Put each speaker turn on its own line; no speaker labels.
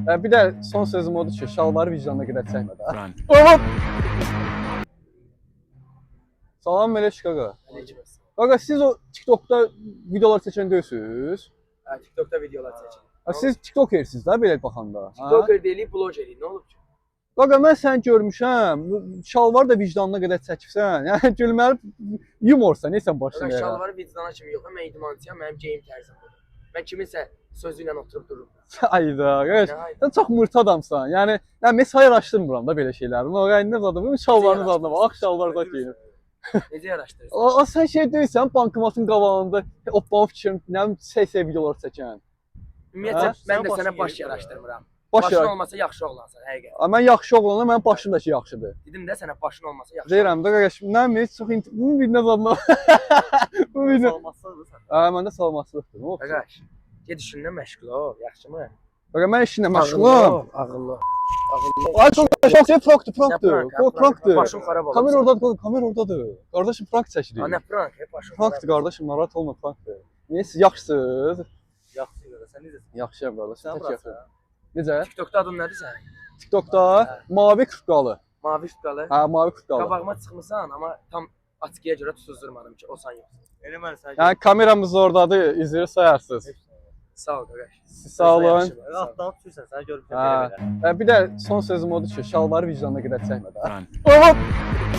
Bir də son sözüm odur ki, şalvarı vicdanına qədər çəkmə də.
Run.
Hop! Salam Meleş qaqa. Qaqa, siz o TikTokda videolar çəkən deyilsiniz?
Hə, TikTokda videolar çəkirəm.
Siz TikTokersiniz da belə baxanda.
TikToker deyil, blogger, nə olub ki?
Qaqa, mən səni görmüşəm, şalvar da vicdanına qədər çəkibsən. Yəni gülməli yumorsan, neysən başına ya.
Şalvarı vicdana kimi yox, mən idmançıyam, mənim geyim tərzim budur. Mən kiminsə sözü ilə oturub dururum.
Ayda, qardaş, sən çox mırt adamsan. Yəni mesai araşdırmıram da belə şeyləri. O qayında zadımın şalvarını zadına bax, ağ şalvar da geyinib.
Necə araşdırırsan?
Sən şey deyirsən, bankomatın qabağında opbam fikrim, nə bilim, səy videolar çəkən.
Ümumiyyətlə, mən də sənə baş araşdırmıram.
Baş
Başın olmasa yaxşı oğlansan, həqiqət.
Mən yaxşı oğlanam, mənim başım da ki yaxşıdır.
Dedim də sənə başın olmasa yaxşı.
Deyirəm də qardaş, nə çox bu bir nə zadına. Bu bir
olmazsa
məndə salamaçılıqdır. Nə oldu?
Qardaş, get işinlə məşğul ol, yaxşımı?
Qaqa, mən işinlə məşğulam.
Ağıllı.
Ay, çox prankdır.
Başın xarab olur.
Kamera oradadır. Qardaşım, prank çəkirik.
Nə prank? Başın
Prankdır qardaşım, narahat olma, prankdır. Neyse, yaxşısınız.
Yaxşı, sən necəsən?
Yaxşıyam qardaş,
Sən
tək yaxşı.
buraxsan.
Necə?
TikTokda adın nədir sənin?
TikTokda mavi kırpqalı.
Mavi şübhəli.
Hə, mavi kırpqalı.
Qabağıma çıxmısan, amma tam açıqya görə tutuzdurmadım ki, o sən yoxsun. Elə mən sən.
Yəni kameramız oradadır, izləri sayarsınız.
Sağ ol qardaş.
Siz sağ olun.
Atlanıb düşürsən, səni görmüşəm belə belə.
Bir də son sözüm odur ki, şalvarı vicdanına qədər çəkmə də.
Run.
Hop!